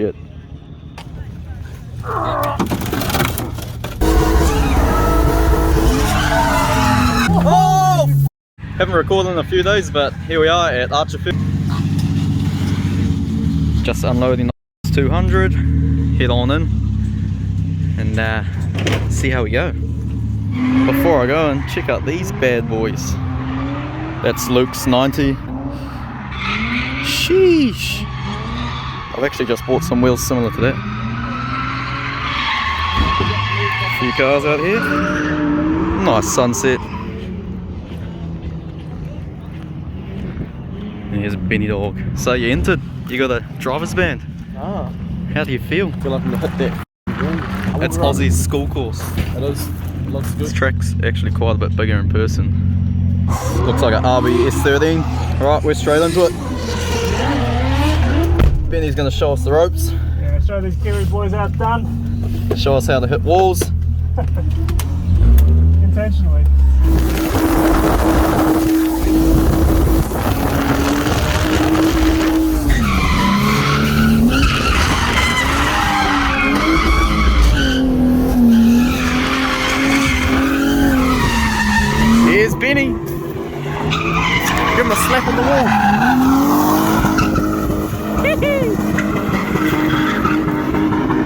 shit. Oh! Haven't recorded in a few days, but here we are at Archerfield. Just unloading the 200, head on in and see how we go. Before I go and check out these bad boys. That's Luke's 90. Sheesh! I've actually just bought some wheels similar to that. A few cars out here. Nice sunset. Here's Benny Dog. So you entered, you got a driver's band. Ah. How do you feel? I feel like I'm gonna hit that. That's Aussie's school course. It is. It looks good. This track's actually quite a bit bigger in person. Looks like an RBS13. Alright, we're straight into it. Benny's gonna show us the ropes. Yeah, show these Kiwi boys how it's done. Show us how to hit walls. Intentionally. Here's Benny. Give him a slap on the wall.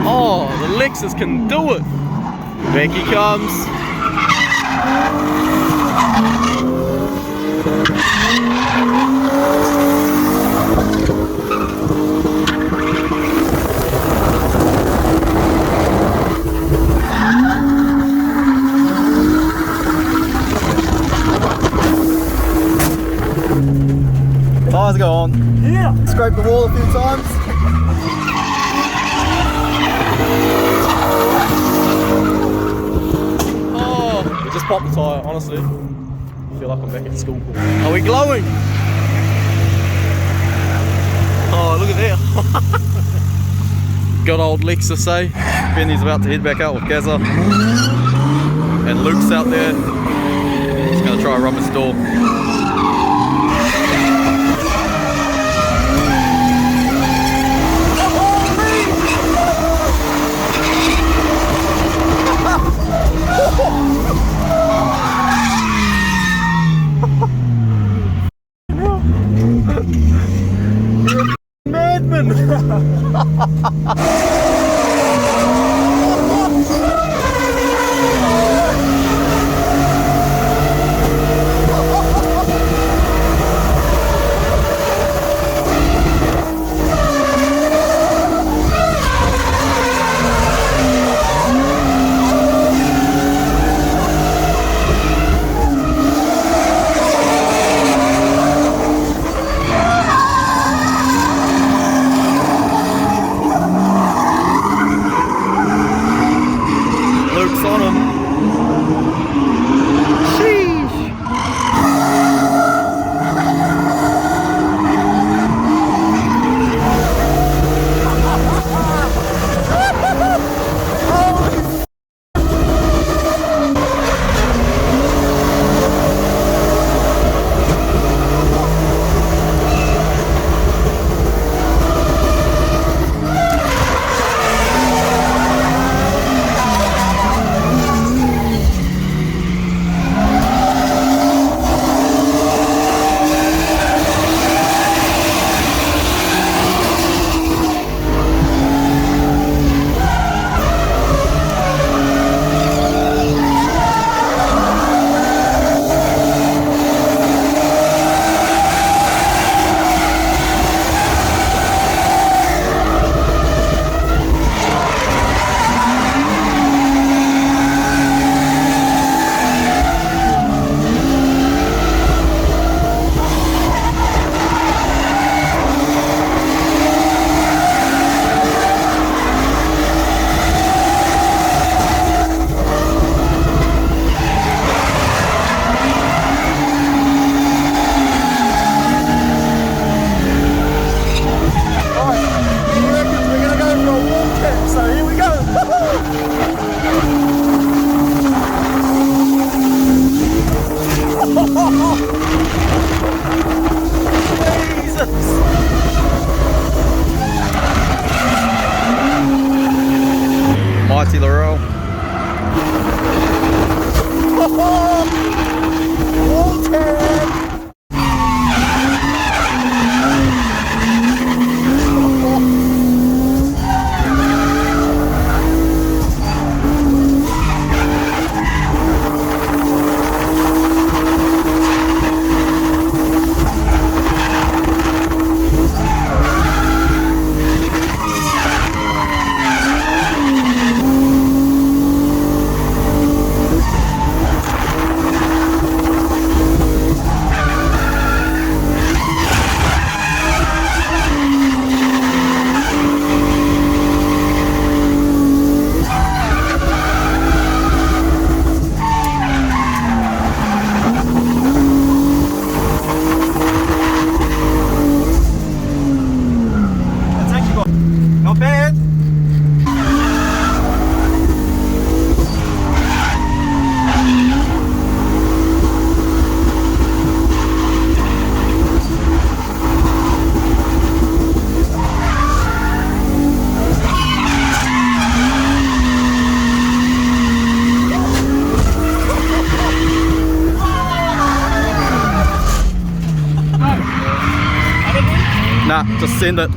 Oh, the Lexus can do it. Back he comes. Tires go on. Yeah. Scrape the wall a few times. Oh, we just popped the tyre, honestly. I feel like I'm back at school. Are we glowing? Oh, look at that. Good old Lexus, eh? Benny's about to head back out with Gazza. And Luke's out there. He's going to try a rubber door. Madman! Nah, just send it.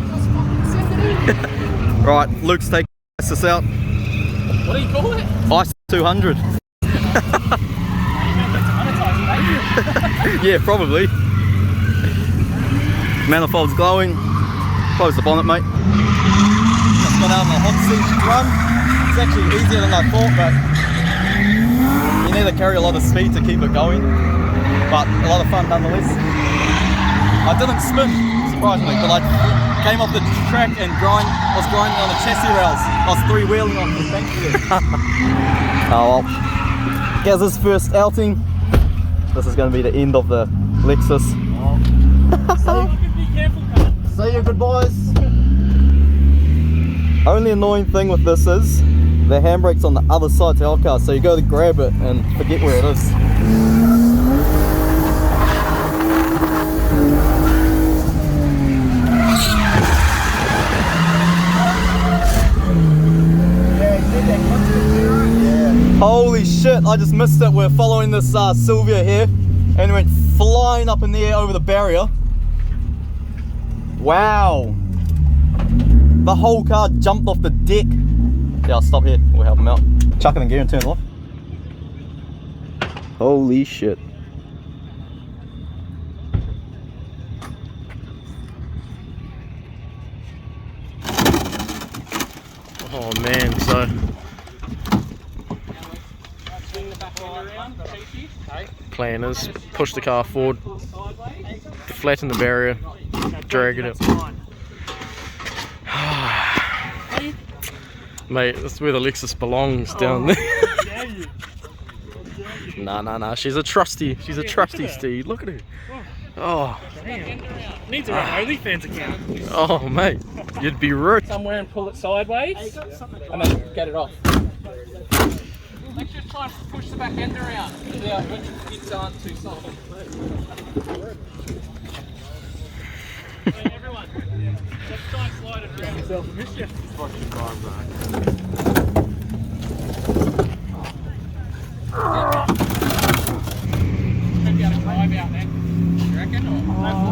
Right, Luke's taking this out. What do you call it? Ice 200. Yeah, probably. Manifold's glowing. Close the bonnet, mate. Just got out on a hot seat run. It's actually easier than I thought, but you need to carry a lot of speed to keep it going. But a lot of fun nonetheless. I didn't spin, surprisingly, but I came off the track and was grinding on the chassis rails. I was three-wheeling on the bank here. Oh well. Gaz's first outing. This is going to be the end of the Lexus. See you, good boys. Only annoying thing with this is the handbrake's on the other side to our car, so you go to grab it and forget where it is. Holy shit, I just missed it. We're following this Sylvia here and went flying up in the air over the barrier. Wow. The whole car jumped off the deck. Yeah, I'll stop here. We'll help him out. Chuck it in gear and turn it off. Holy shit. Oh man, so plan is push the car forward, flatten the barrier, drag it up. Mate, that's where the Lexus belongs, down there. Nah, she's a trusty steed. Look at her. Oh. Needs her own OnlyFans account. Oh mate, you'd be rich. Somewhere and pull it sideways and then get it off. Let's just try and push the back end around. Yeah, it's on too soft. Hey, everyone, let's try and slide it around yourself and miss you. Maybe able to drive out then. You reckon? Or?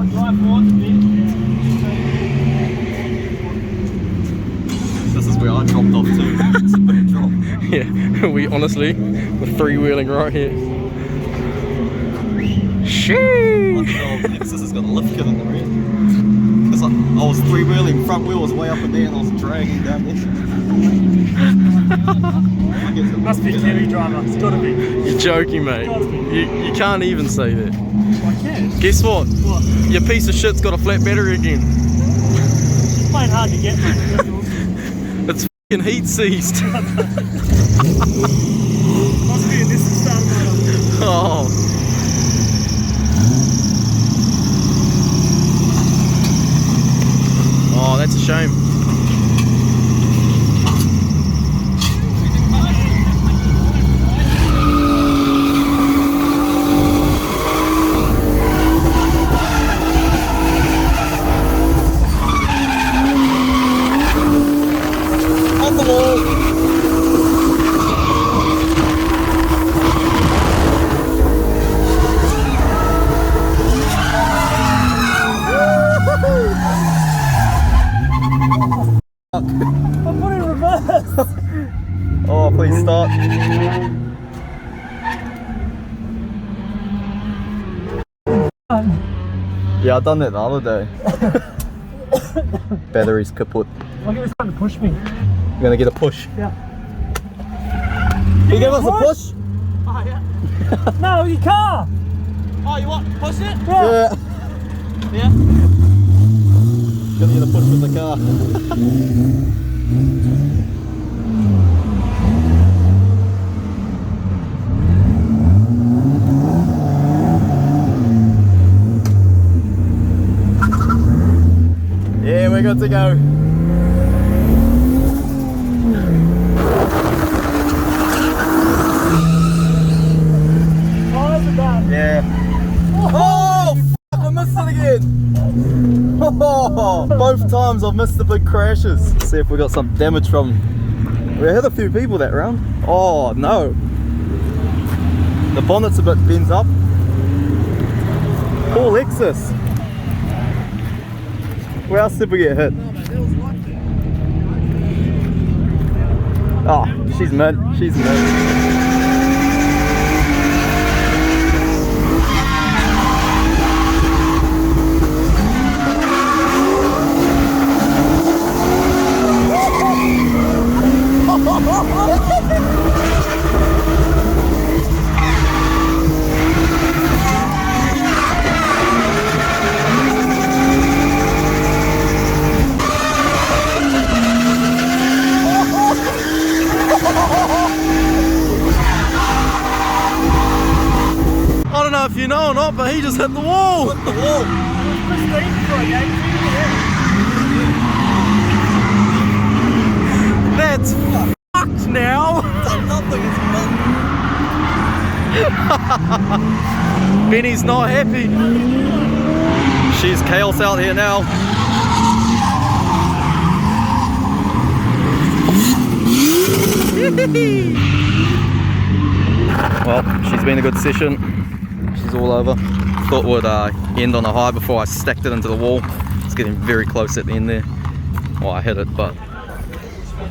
Drive forward a bit. This is where I dropped off too. It's a big drop. Yeah, we honestly, we're three-wheeling right here. Sheesh! Lexus has got a lift kit in the rear. Because I was three-wheeling, front wheel was way up and there and I was dragging down there. Must be a Kiwi driver, it's gotta be. You're joking, mate. You can't even say that. I can. Guess what? What? Your piece of shit's got a flat battery again. It's playing hard to get, mate. It's f***ing heat seized. Must be a Nissan starter motor. Oh. Oh, that's a shame. On the wall. run. Yeah, I done that the other day. Battery's kaput. Look at this trying to push me. I'm gonna get a push. Yeah. You give us a push? Oh, yeah. No, your car. Oh, you want push it? Yeah. Yeah. Gonna get a push with the car. Yeah, we're good to go. Tires are done. Yeah. Oh, f I missed it again. Oh, both times I've missed the big crashes. Let's see if we got some damage from. We hit a few people that round. Oh no. The bonnet's a bit bent up. Poor Lexus. Where else did we get hit? Oh, she's mid. She's mid. I don't know if you know or not, but he just hit the wall. Hit the wall. That's fucked now. Nothing is fucked. Benny's not happy. She's chaos out here now. Well, she's been a good session. She's all over. Thought would end on a high before I stacked it into the wall. It's getting very close at the end there. Well, I hit it, but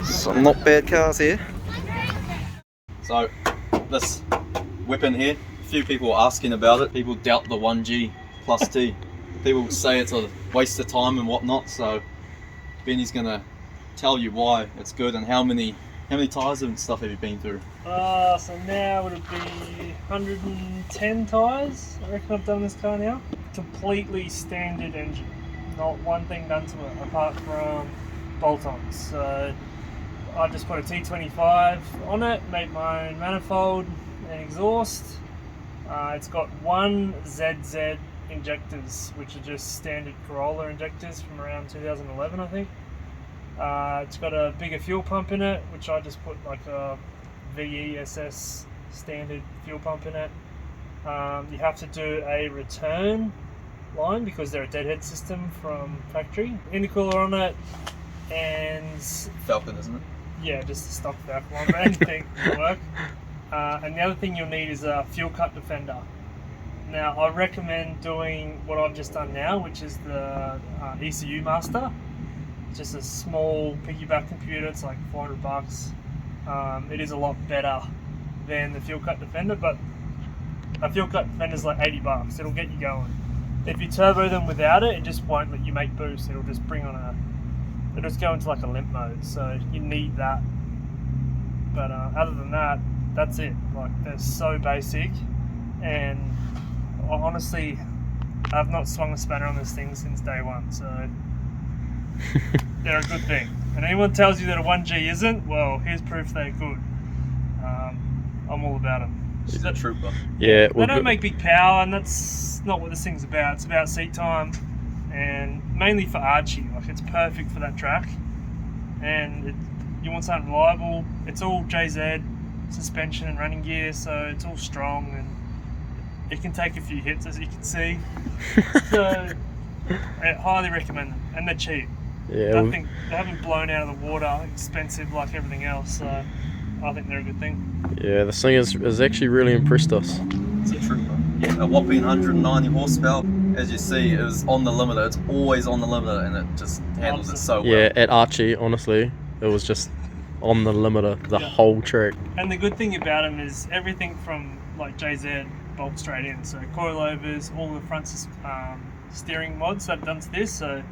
some not bad cars here. So this weapon here, a few people were asking about it. People doubt the 1G plus T. People say it's a waste of time and whatnot. So Benny's gonna tell you why it's good and how many tyres and stuff have you been through? So now it'll be 110 tyres, I reckon I've done this car now. Completely standard engine, not one thing done to it apart from bolt-ons. So I just put a T25 on it, made my own manifold and exhaust. It's got one ZZ injectors, which are just standard Corolla injectors from around 2011, I think. It's got a bigger fuel pump in it, which I just put like a VESS standard fuel pump in it. You have to do a return line because they're a deadhead system from factory. Intercooler on it, and Falcon, isn't it? yeah, just a stock Falcon one, but anything will work. And the other thing you'll need is a fuel cut defender. Now I recommend doing what I've just done now, which is the ECU Master. Just a small piggyback computer. It's like $400. It is a lot better than the fuel cut defender, but a fuel cut defender is like $80. It'll get you going. If you turbo them without it, it just won't let you make boost. It'll just bring on it'll just go into like a limp mode. So you need that. But other than that, that's it. Like they're so basic, and honestly, I've not swung a spanner on this thing since day one. So. They're a good thing, and anyone tells you that a 1G isn't, well, here's proof they're good. I'm all about them. She's a trooper. Yeah, They don't make big power, and that's not what this thing's about. It's about seat time, and mainly for Archie. Like it's perfect for that track, and you want something reliable. It's all JZ suspension and running gear, so it's all strong, and it can take a few hits, as you can see. So I highly recommend them, and they're cheap. Yeah, Nothing, they haven't blown out of the water, expensive like everything else, so I think they're a good thing. yeah, this thing has actually really impressed us. It's a trooper. A whopping 190 horsepower. As you see, it was on the limiter. It's always on the limiter, and it just handles it so well. Yeah, at Archie, honestly, it was just on the limiter the whole track. And the good thing about them is everything from like JZ bolt straight in. So coilovers, all the front steering mods that done to this. So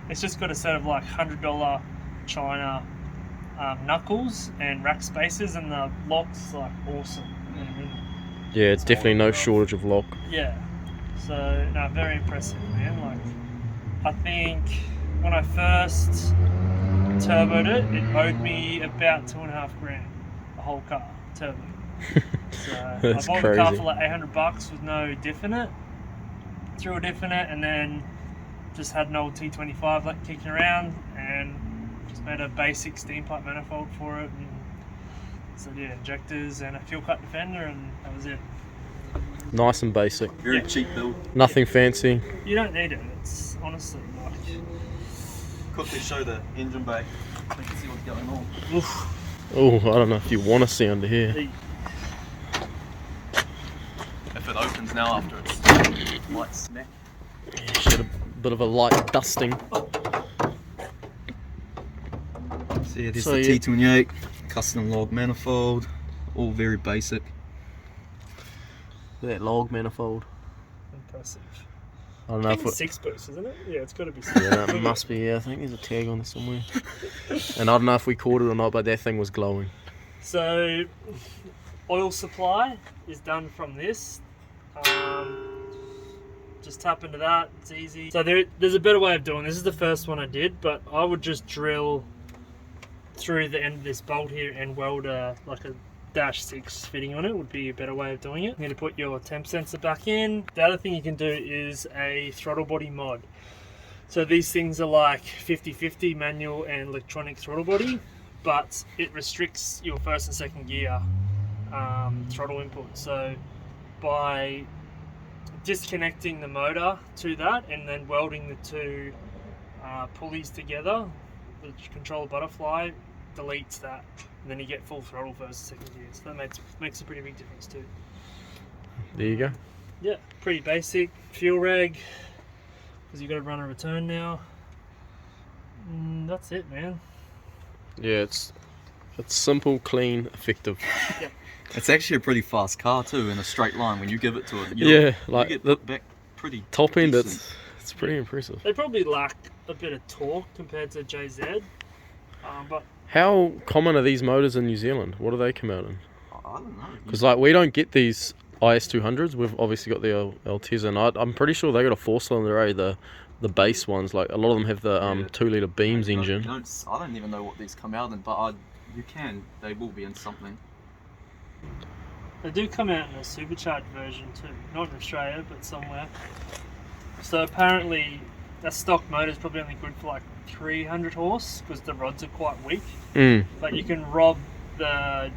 it's just got a set of like $100 China knuckles and rack spacers, and the lock's like awesome. You know what I mean? Yeah, it's definitely no shortage of lock. Yeah. So no, very impressive, man. Like, I think when I first turboed it, it owed me about $2.5 grand, the whole car turbo. So That's I bought crazy. the car for like $800 with no diff in it. Threw a diff in it, and then just had an old T25 like kicking around, and just made a basic steam pipe manifold for it. And so yeah, injectors and a fuel cut defender, and that was it. Nice and basic. Very cheap build. Nothing fancy. You don't need it. It's honestly like. Quickly show the engine bay so you can see what's going on. Oof. Oh, I don't know if you want to see under here. If it opens now after it's light smack. Yeah, she had a bit of a light dusting. So yeah, there's So the yeah. T28 custom log manifold, all very basic. That log manifold. Impressive. I don't know I if think it's it, 6 boosts, isn't it? Yeah, it's got to be 6. yeah, it must be. Yeah, I think there's a tag on there somewhere. And I don't know if we caught it or not, but that thing was glowing. So, oil supply is done from this. Just tap into that, it's easy. So there's a better way of doing this. This is the first one I did, but I would just drill through the end of this bolt here and weld like a -6 fitting on it would be a better way of doing it. You need to put your temp sensor back in. The other thing you can do is a throttle body mod. So these things are like 50-50 manual and electronic throttle body, but it restricts your first and second gear throttle input. So by disconnecting the motor to that and then welding the two pulleys together, which control the butterfly, deletes that, and then you get full throttle first and second gear. So that makes a pretty big difference too. There you go. Yeah, pretty basic. Fuel reg, because you've got to run a return now. That's it, man. Yeah, it's simple, clean, effective. It's actually a pretty fast car too, in a straight line when you give it to it. Yeah, like you get the back pretty top end, decent. it's pretty impressive. They probably lack a bit of torque compared to JZ, but How common are these motors in New Zealand? What do they come out in? I don't know. Because like we don't get these IS200s. We've obviously got the LTs, and I'm pretty sure they got a 4-cylinder, the base ones. Like a lot of them have the 2-litre Beams engine. I don't even know what these come out in, but they will be in something. they do come out in a supercharged version too. Not in Australia, but somewhere. So apparently, that stock motor is probably only good for like 300 horse because the rods are quite weak. But you can rob the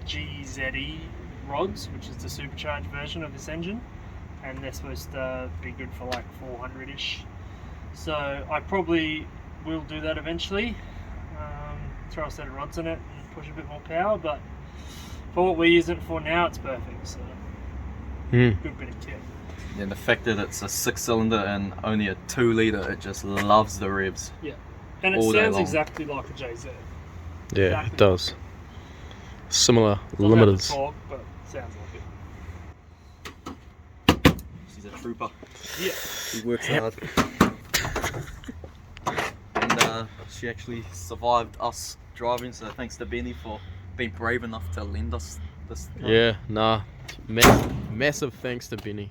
GZE rods, which is the supercharged version of this engine, and they're supposed to be good for like 400-ish. So I probably will do that eventually. Throw a set of rods in it and push a bit more power, but for what we're using it for now, it's perfect. So good bit of kit. And the fact that it's a 6-cylinder and only a 2-litre, it just loves the revs. Yeah, and it all day sounds long. exactly like a JZ. Yeah, Exactly. it does. Similar Doesn't have the limiters. torque, but sounds like it. She's a trooper. Yeah. She works hard. And she actually survived us driving, so thanks to Benny for being brave enough to lend us this car. Yeah, nah. Massive thanks to Benny.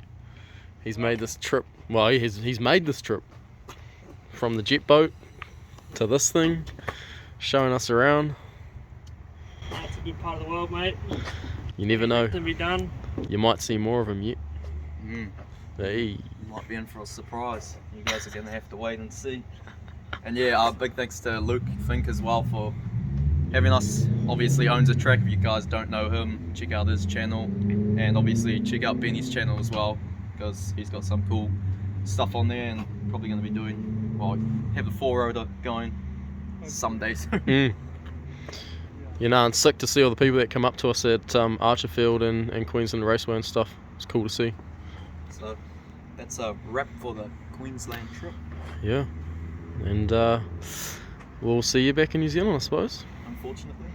He's made this trip. Well, he's made this trip from the jet boat to this thing, showing us around. That's a good part of the world, mate. You never know. To be done. You might see more of him yet. Hey. You might be in for a surprise. You guys are going to have to wait and see. And yeah, big thanks to Luke Fink as well for having us. Obviously owns a track. If you guys don't know him, check out his channel. And obviously check out Benny's channel as well, because he's got some cool stuff on there, and probably going to be doing, well, have the 4-rotor going some days. You know, and sick to see all the people that come up to us at Archerfield and Queensland Raceway and stuff. It's cool to see. So that's a wrap for the Queensland trip, Yeah. And we'll see you back in New Zealand, I suppose. unfortunately.